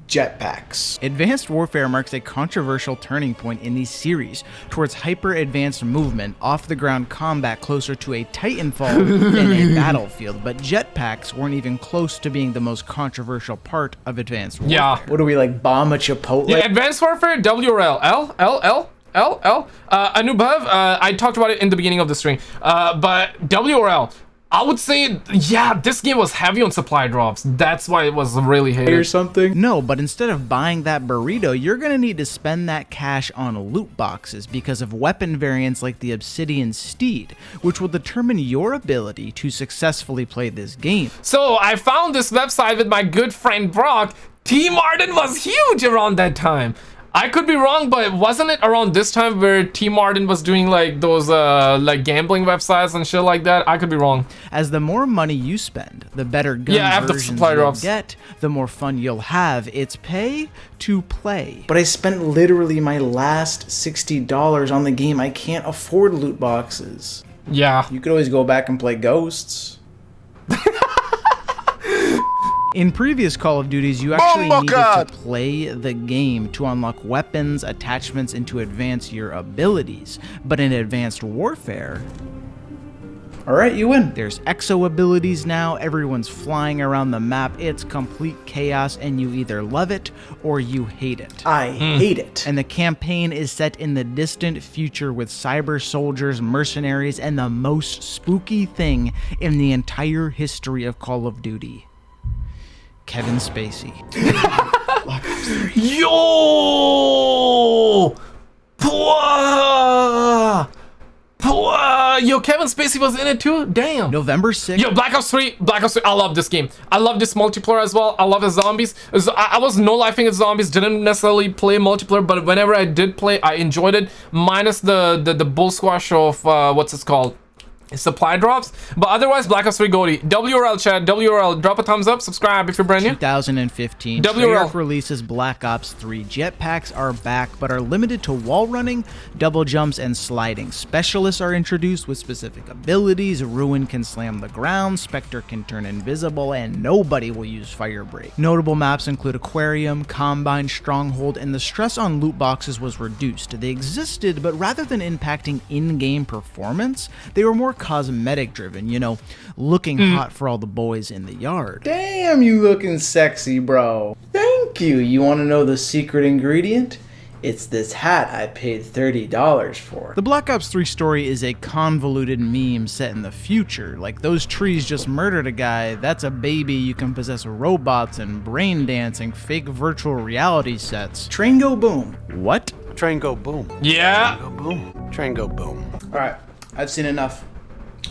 Jetpacks. Advanced Warfare marks a controversial turning point in the series towards hyper-advanced movement, off-the-ground combat closer to a Titanfall than a Battlefield, but jetpacks weren't even close to being the most controversial part of Advanced Warfare. Yeah. What do we, like, bomb a Chipotle? Yeah, Advanced Warfare, W or L? L? Anubhav, I talked about it in the beginning of the stream, but W or L? I would say, yeah, this game was heavy on supply drops. That's why it was really hated. Or something? No, but instead of buying that burrito, you're gonna need to spend that cash on loot boxes because of weapon variants like the Obsidian Steed, which will determine your ability to successfully play this game. So I found this website with my good friend Brock. T Martin was huge around that time. I could be wrong, but wasn't it around this time where T Martin was doing like those like gambling websites and shit like that? I could be wrong. As the more money you spend, the better gun versions you'll get, the more fun you'll have. It's pay to play. But I spent literally my last $60 on the game. I can't afford loot boxes. Yeah. You could always go back and play Ghosts. In previous Call of Duties, you actually needed to play the game to unlock weapons, attachments, and to advance your abilities. But in Advanced Warfare... Alright, you win. There's exo abilities now, everyone's flying around the map, it's complete chaos, and you either love it or you hate it. I hate it. And the campaign is set in the distant future with cyber soldiers, mercenaries, and the most spooky thing in the entire history of Call of Duty. Kevin Spacey. Yo! Yo, Kevin Spacey was in it too? Damn. November 6th. Yo, Black Ops 3. I love this game. I love this multiplayer as well. I love the zombies. I was no-lifing at zombies. Didn't necessarily play multiplayer, but whenever I did play, I enjoyed it. Minus the bull squash of, what's it called? supply drops, but otherwise Black Ops 3 Goldie. WRL chat, WRL, drop a thumbs up, subscribe if you're brand new. 2015, WRL Treyarch releases Black Ops 3. Jetpacks are back, but are limited to wall running, double jumps, and sliding. Specialists are introduced with specific abilities. Ruin can slam the ground, Spectre can turn invisible, and nobody will use fire break. Notable maps include Aquarium, Combine, Stronghold, and the stress on loot boxes was reduced. They existed, but rather than impacting in-game performance, they were more cosmetic driven, you know, looking hot for all the boys in the yard. Damn, you looking sexy, bro. Thank you. You want to know the secret ingredient? It's this hat I paid $30 for. The Black Ops 3 story is a convoluted meme set in the future. Like, those trees just murdered a guy, that's a baby, you can possess robots and brain dancing, fake virtual reality sets. Train go boom. What? Train go boom. Yeah. Train go boom. Train go boom. Alright, I've seen enough.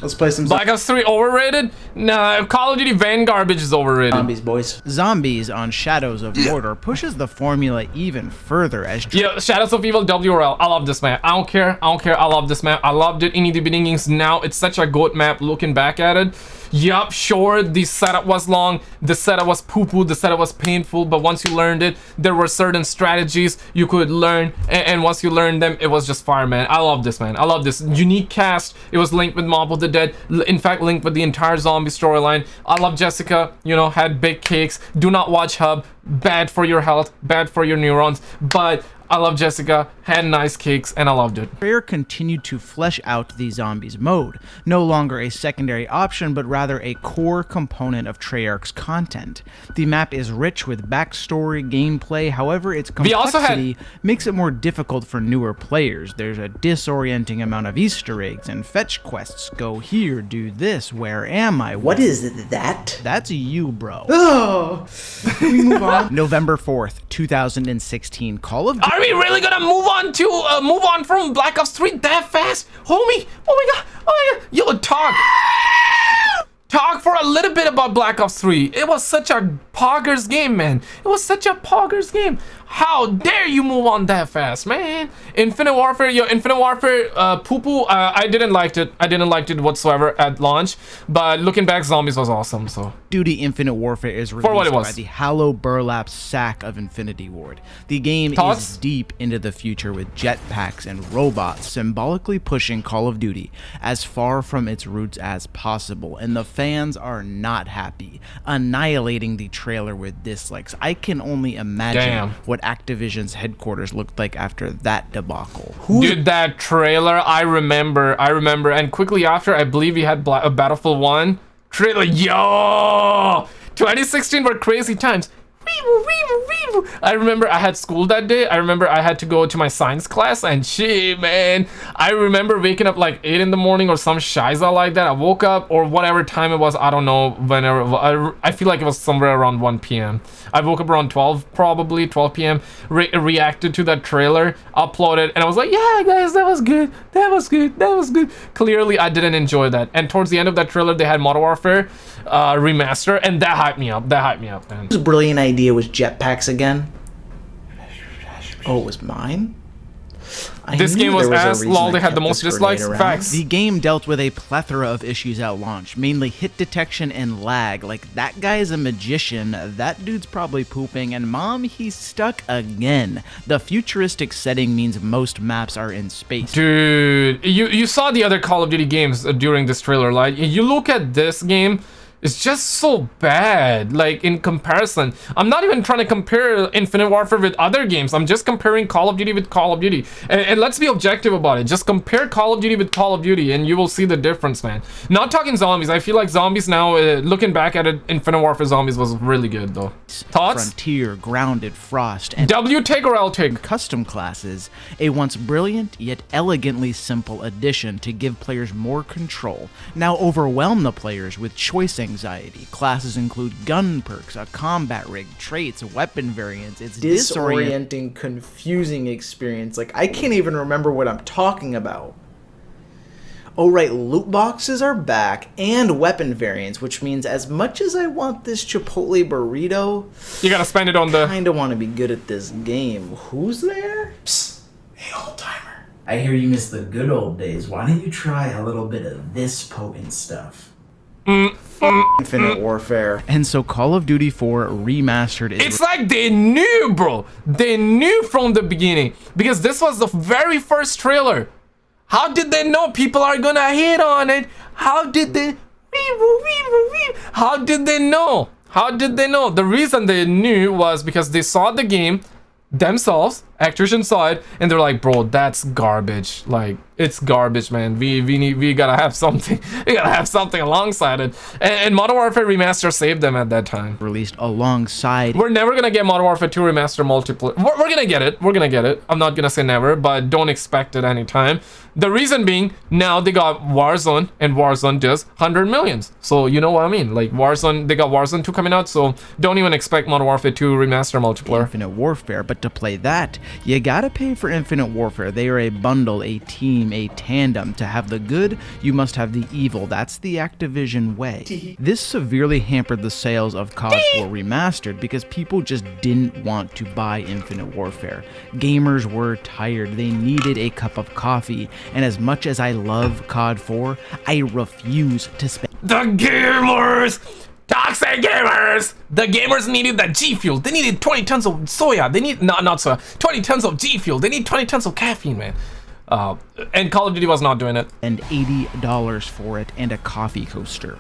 Let's play some Black Ops 3 overrated? Nah, Call of Duty Vanguard is overrated. zombies, boys. Zombies on Shadows of Mordor pushes the formula even further as Yeah, Shadows of Evil WRL. I love this map. I don't care. I love this map. I loved it in the beginnings. Now it's such a good map looking back at it. Yup, sure, the setup was long, the setup was poo-poo, the setup was painful, but once you learned it, there were certain strategies you could learn, and once you learned them, it was just fire, man. I love this, man. I love this. Unique cast. It was linked with Mob of the Dead. In fact, linked with the entire zombie storyline. I love Jessica, you know, had big cakes. Do not watch Hub. Bad for your health, bad for your neurons, but I love Jessica, had nice cakes, and I loved it. Treyarch continued to flesh out the zombies mode, no longer a secondary option, but rather a core component of Treyarch's content. The map is rich with backstory, gameplay, however its complexity makes it more difficult for newer players. There's a disorienting amount of Easter eggs and fetch quests. Go here, do this, where am I? What is that? That's you, bro. Oh, we move on. November 4th, 2016, Call of Duty. Are we really gonna move on from Black Ops 3 that fast? Homie, oh my god, yo, talk for a little bit about Black Ops 3. It was such a poggers game, man. It was such a poggers game. How dare you move on that fast, man? Infinite Warfare, poo-poo, I didn't like it. I didn't like it whatsoever at launch, but looking back, Zombies was awesome, so. Duty Infinite Warfare is released by the Hallow Burlap sack of Infinity Ward. The game is deep into the future with jetpacks and robots, symbolically pushing Call of Duty as far from its roots as possible, and the fans are not happy, annihilating the trailer with dislikes. I can only imagine what Activision's headquarters looked like after that debacle. Dude, that trailer, I remember, and quickly after, I believe we had Battlefield 1 trailer. Yo, 2016 were crazy times. I remember I had school that day. I remember I had to go to my science class, and shit, man, I remember waking up like 8 in the morning or some shiza like that. I woke up, or whatever time it was, I don't know, whenever. I feel like it was somewhere around 1 p.m. I woke up around 12 p.m. Reacted to that trailer, uploaded, and I was like, yeah, guys, that was good. Clearly, I didn't enjoy that. And towards the end of that trailer, they had Modern Warfare remaster, and that hyped me up. Man. Whose brilliant idea was jetpacks again? Oh, it was mine? This game was ass. Lol, they had the most dislikes. Facts. The game dealt with a plethora of issues at launch, mainly hit detection and lag. Like, that guy's a magician, that dude's probably pooping, and mom, he's stuck again. The futuristic setting means most maps are in space. Dude, you saw the other Call of Duty games during this trailer. Like, you look at this game, it's just so bad, like, in comparison. I'm not even trying to compare Infinite Warfare with other games. I'm just comparing Call of Duty with Call of Duty. And let's be objective about it. Just compare Call of Duty with Call of Duty, and you will see the difference, man. Not talking zombies. I feel like zombies now, looking back at it, Infinite Warfare Zombies was really good, though. Thoughts? Frontier, Grounded, Frost, and W take or L take? Custom classes, a once brilliant yet elegantly simple addition to give players more control, now overwhelm the players with choice anxiety. Classes include gun perks, a combat rig, traits, weapon variants. It's disorienting, confusing experience. Like, I can't even remember what I'm talking about. Oh right, loot boxes are back, and weapon variants, which means as much as I want this Chipotle burrito, you gotta spend it on the... I kinda want to be good at this game. Who's there? Psst. Hey, old timer. I hear you miss the good old days. Why don't you try a little bit of this potent stuff? Infinite Warfare. And so Call of Duty 4 Remastered is... It's like they knew, bro. They knew from the beginning. Because this was the very first trailer. How did they know people are gonna hit on it? How did they... How did they know? How did they know? The reason they knew was because they saw the game themselves. Activision saw it and they're like, bro, that's garbage. Like, it's garbage, man. We gotta have something. We gotta have something alongside it. And Modern Warfare Remaster saved them at that time. Released alongside. We're never gonna get Modern Warfare 2 Remaster multiplayer. We're gonna get it. We're gonna get it. I'm not gonna say never, but don't expect it anytime. The reason being, now they got Warzone, and Warzone does 100 millions. So you know what I mean? Like Warzone, they got Warzone 2 coming out, so don't even expect Modern Warfare 2 Remaster multiplayer. Infinite Warfare, but to play that, you gotta pay for Infinite Warfare. They are a bundle, a team, a tandem. To have the good, you must have the evil. That's the Activision way. This severely hampered the sales of COD 4 Remastered because people just didn't want to buy Infinite Warfare. Gamers were tired. They needed a cup of coffee. And as much as I love COD 4, I refuse to spend... The gamers! Toxic gamers! The gamers needed that G Fuel. They needed 20 tons of soya. They need, not soya, 20 tons of G Fuel. They need 20 tons of caffeine, man. And Call of Duty was not doing it. And $80 for it and a coffee coaster.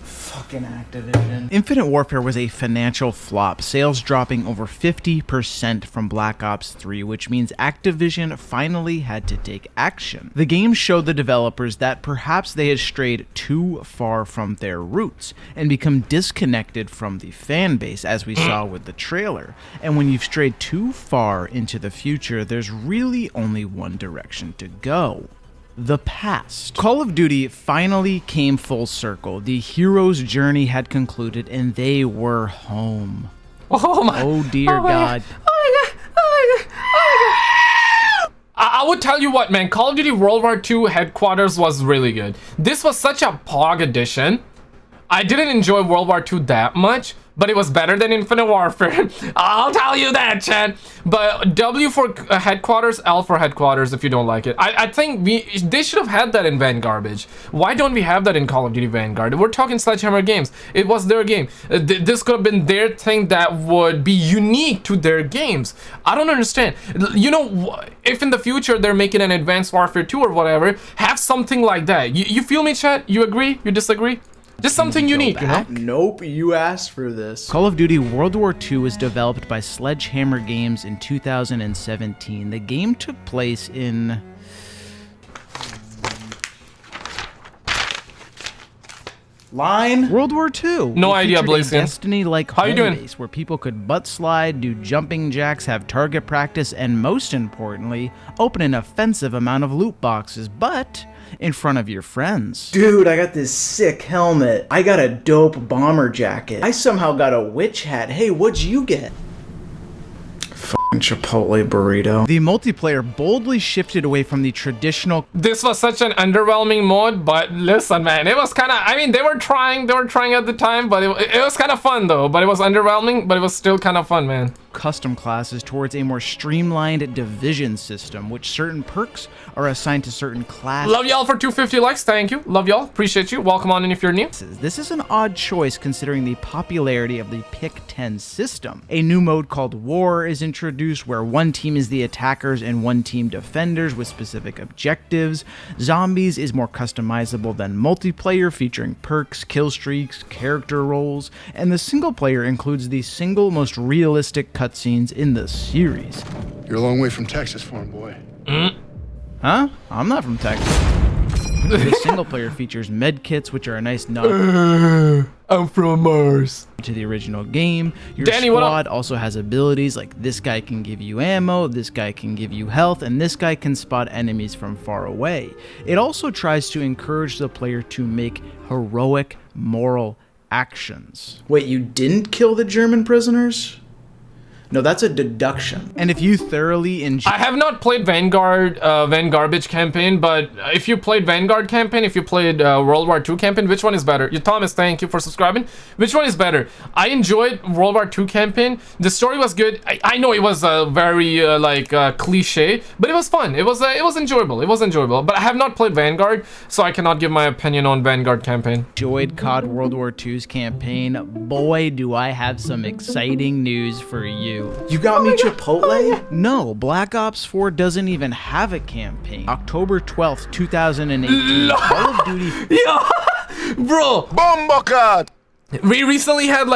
Fucking Activision. Infinite Warfare was a financial flop, sales dropping over 50% from Black Ops 3, which means Activision finally had to take action. The game showed the developers that perhaps they had strayed too far from their roots and become disconnected from the fan base, as we saw with the trailer. And when you've strayed too far into the future, there's really only one direction to go. The past. Call of Duty finally came full circle. The hero's journey had concluded and they were home. Oh dear God. I would tell you what, man, Call of Duty World War II Headquarters was really good. This was such a POG edition. I didn't enjoy World War II that much, but it was better than Infinite Warfare. I'll tell you that, Chad. But W for Headquarters, L for Headquarters if you don't like it. I think they should have had that in Vanguard. Why don't we have that in Call of Duty Vanguard? We're talking Sledgehammer Games. It was their game. This could have been their thing that would be unique to their games. I don't understand. You know, if in the future they're making an Advanced Warfare 2 or whatever, have something like that. You feel me, Chad? You agree? You disagree? Just something unique, you know? Nope, you asked for this. Call of Duty World War II was developed by Sledgehammer Games in 2017. The game took place in... World War II. No idea, Blazing. Destiny-like home base where people could butt slide, do jumping jacks, have target practice, and most importantly, open an offensive amount of loot boxes, but in front of your friends. Dude, I got this sick helmet. I got a dope bomber jacket. I somehow got a witch hat. Hey, what'd you get? Fucking Chipotle burrito. The multiplayer boldly shifted away from the traditional... This was such an underwhelming mode, but listen, man, it was kind of... I mean, they were trying at the time, but it was kind of fun, though. But it was underwhelming, but it was still kind of fun, man. Custom classes towards a more streamlined division system, which certain perks are assigned to certain classes. Love y'all for 250 likes. Thank you. Love y'all. Appreciate you. Welcome on in if you're new. This is an odd choice considering the popularity of the Pick 10 system. A new mode called War is introduced where one team is the attackers and one team defenders with specific objectives. Zombies is more customizable than multiplayer, featuring perks, kill streaks, character roles, and the single player includes the single most realistic cutscenes in the series. You're a long way from Texas, farm boy. Huh? I'm not from Texas. The single player features med kits, which are a nice nod. I'm from Mars. To the original game. Your Danny, squad also has abilities like this guy can give you ammo, this guy can give you health, and this guy can spot enemies from far away. It also tries to encourage the player to make heroic moral actions. Wait, you didn't kill the German prisoners? No, that's a deduction. And if you thoroughly enjoy... I have not played Vanguard Garbage campaign, but if you played Vanguard campaign, if you played World War II campaign, which one is better? Thomas, thank you for subscribing. Which one is better? I enjoyed World War II campaign. The story was good. I know it was very cliche, but it was fun. It was enjoyable. It was enjoyable. But I have not played Vanguard, so I cannot give my opinion on Vanguard campaign. Enjoyed COD World War II's campaign. Boy, do I have some exciting news for you. You got me Chipotle? No, Black Ops 4 doesn't even have a campaign. October 12th, 2018. Call of Duty... Yeah, bro. Bombocad! We recently had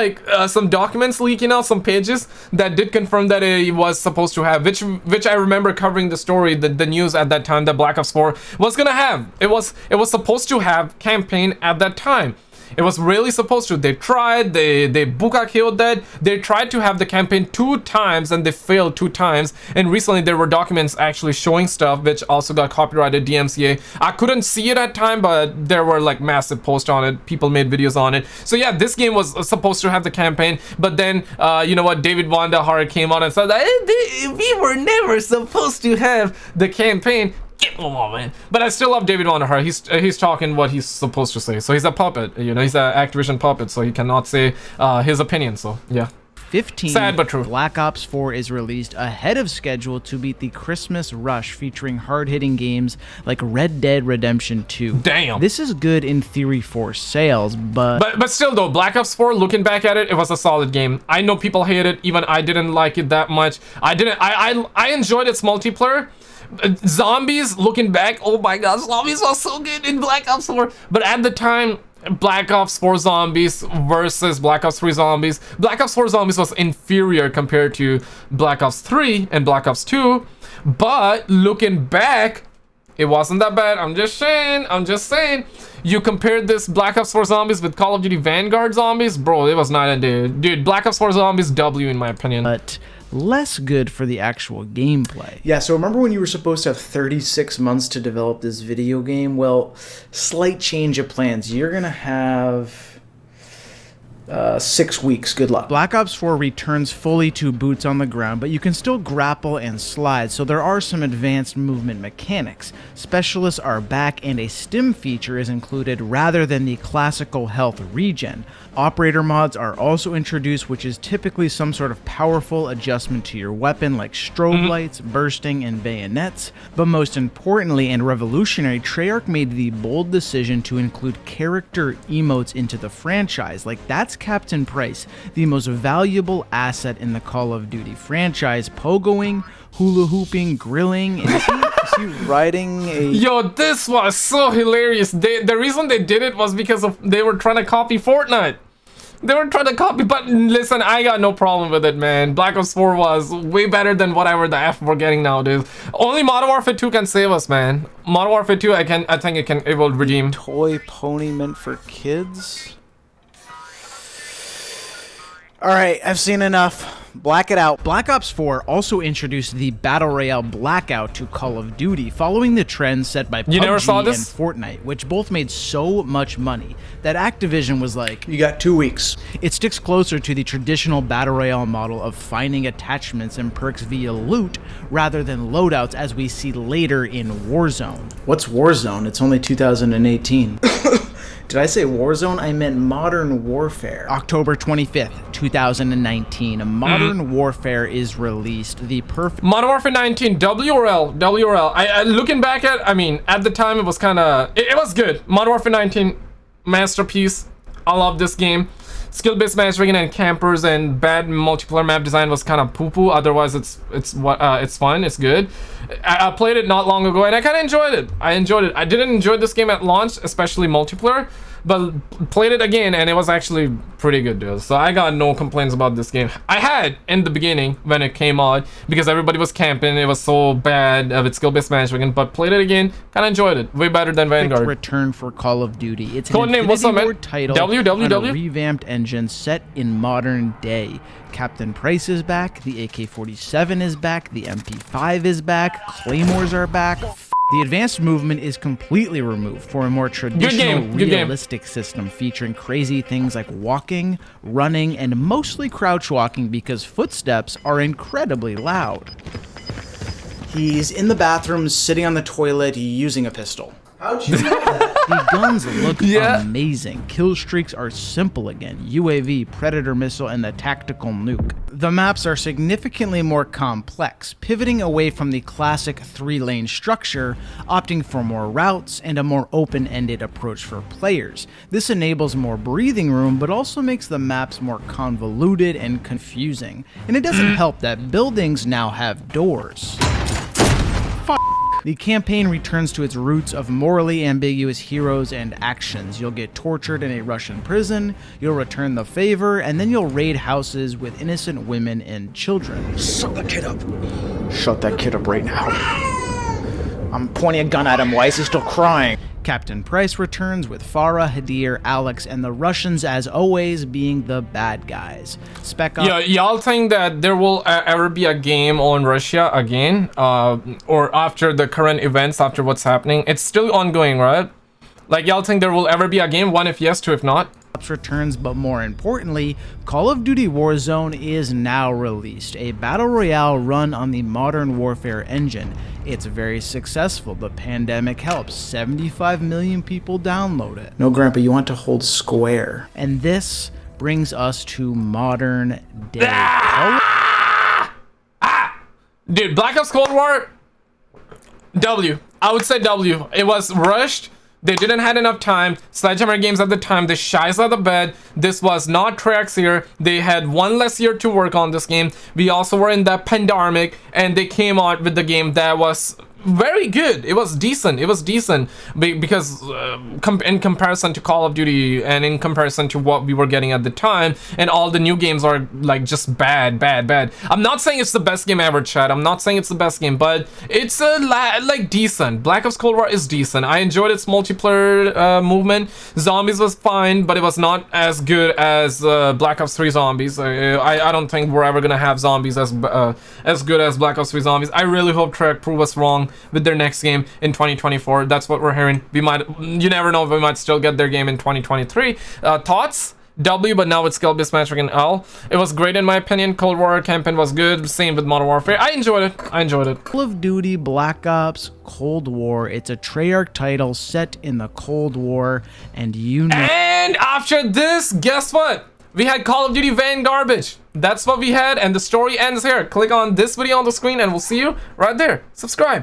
some documents leaking out, some pages that did confirm that it was supposed to have, which I remember covering the story, the news at that time that Black Ops 4 was gonna have. It was supposed to have campaign at that time. It was really supposed to. They tried, they buka killed that. They tried to have the campaign 2 times and they failed 2 times. And recently there were documents actually showing stuff which also got copyrighted DMCA. I couldn't see it at time, but there were like massive posts on it. People made videos on it. So yeah, this game was supposed to have the campaign, but then you know what, David Wandahara came on and said that we were never supposed to have the campaign. Come on, man. But I still love David Wandahara. He's talking what he's supposed to say. So he's a puppet, you know, he's an Activision puppet, so he cannot say his opinion. So yeah. 15. Sad but true. Black Ops 4 is released ahead of schedule to beat the Christmas rush, featuring hard-hitting games like Red Dead Redemption 2. Damn. This is good in theory for sales, but still though, Black Ops 4, looking back at it, it was a solid game. I know people hate it. Even I didn't like it that much. I enjoyed its multiplayer. Zombies, looking back, oh my god, zombies was so good in Black Ops 4. But at the time, Black Ops 4 zombies versus Black Ops 3 zombies, Black Ops 4 zombies was inferior compared to Black Ops 3 and Black Ops 2. But looking back, it wasn't that bad. I'm just saying. You compared this Black Ops 4 zombies with Call of Duty Vanguard zombies, bro, it was night and day. Dude, Black Ops 4 zombies W in my opinion. But less good for the actual gameplay. Yeah, so remember when you were supposed to have 36 months to develop this video game? Well, slight change of plans. You're gonna have 6 weeks. Good luck. Black Ops 4 returns fully to boots on the ground, but you can still grapple and slide, so there are some advanced movement mechanics. Specialists are back, and a stim feature is included rather than the classical health regen. Operator mods are also introduced, which is typically some sort of powerful adjustment to your weapon like strobe lights, bursting, and bayonets. But most importantly and revolutionary, Treyarch made the bold decision to include character emotes into the franchise. Like, that's Captain Price, the most valuable asset in the Call of Duty franchise, pogoing, hula hooping, grilling, and is he riding a... Yo, this was so hilarious. The reason they did it was because they were trying to copy Fortnite. They were trying to copy, but listen, I got no problem with it, man. Black Ops 4 was way better than whatever the F we're getting nowadays. Only Modern Warfare 2 can save us, man. Modern Warfare 2, I think it will redeem. Toy pony meant for kids? Alright, I've seen enough. Black it out. Black Ops 4 also introduced the Battle Royale Blackout to Call of Duty, following the trend set by PUBG and Fortnite, which both made so much money that Activision was like, you got 2 weeks. It sticks closer to the traditional Battle Royale model of finding attachments and perks via loot rather than loadouts, as we see later in Warzone. What's Warzone? It's only 2018. Did I say Warzone? I meant Modern Warfare. October 25th, 2019. Modern Warfare is released. The perfect... Modern Warfare 19, WRL. I looking back at the time, it was kind of... It was good. Modern Warfare 19, masterpiece. I love this game. Skill-based matchmaking and campers and bad multiplayer map design was kind of poo-poo. Otherwise, it's fun. It's good. I played it not long ago and I kind of enjoyed it. I didn't enjoy this game at launch, especially multiplayer, but played it again and it was actually pretty good, dude. So I got no complaints about this game. I had in the beginning when it came out because everybody was camping. It was so bad with skill-based matchmaking, but played it again, kind of enjoyed it. Way better than Vanguard. Return for Call of Duty. It's an Codename, what's up, man? title WWW? on a revamped engine set in modern day. Captain Price is back. The AK-47 is back. The MP5 is back. Claymores are back. The advanced movement is completely removed for a more traditional, Good game. realistic system featuring crazy things like walking, running, and mostly crouch walking because footsteps are incredibly loud. He's in the bathroom, sitting on the toilet, using a pistol. How'd you know that? The guns look amazing. Kill streaks are simple again. UAV, Predator missile, and the tactical nuke. The maps are significantly more complex, pivoting away from the classic 3-lane structure, opting for more routes and a more open-ended approach for players. This enables more breathing room, but also makes the maps more convoluted and confusing. And it doesn't help that buildings now have doors. The campaign returns to its roots of morally ambiguous heroes and actions. You'll get tortured in a Russian prison, you'll return the favor, and then you'll raid houses with innocent women and children. Shut that kid up. Shut that kid up right now. I'm pointing a gun at him. Why is he still crying? Captain Price returns with Farah, Hadir, Alex, and the Russians as always being the bad guys. Spec Ops. Yeah, y'all think that there will ever be a game on Russia again? Or after the current events, after what's happening? It's still ongoing, right? Like, y'all think there will ever be a game? 1 if yes, 2 if not? Returns, but more importantly, Call of Duty Warzone is now released, a battle royale run on the Modern Warfare engine. It's very successful. The pandemic helps. 75 million people download it. No, Grandpa, you want to hold square. And this brings us to modern day. Dude, Black Ops Cold War, W. I would say W. It was rushed. They didn't have enough time. Sledgehammer Games at the time, they shies out the bed. This was not Treyarch's year. They had 1 less year to work on this game. We also were in that pandemic, and they came out with the game that was very good. It was decent. It was decent because in comparison to Call of Duty and in comparison to what we were getting at the time, and all the new games are like just bad. I'm not saying it's the best game ever, Chad. I'm not saying it's the best game, but it's like decent. Black Ops Cold War is decent. I enjoyed its multiplayer movement. Zombies was fine, but it was not as good as Black Ops 3 Zombies. I don't think we're ever gonna have zombies as good as Black Ops 3 Zombies. I really hope Treyarch prove us wrong with their next game in 2024. That's what we're hearing. We might, you never know, we might still get their game in 2023. Thoughts? W, but now it's skill-based matchmaking L. It was great in my opinion. Cold War campaign was good. Same with Modern Warfare. I enjoyed it. Call of Duty Black Ops Cold War. It's a Treyarch title set in the Cold War, and And after this, guess what? We had Call of Duty Vanguard, bitch. That's what we had, and the story ends here. Click on this video on the screen, and we'll see you right there. Subscribe.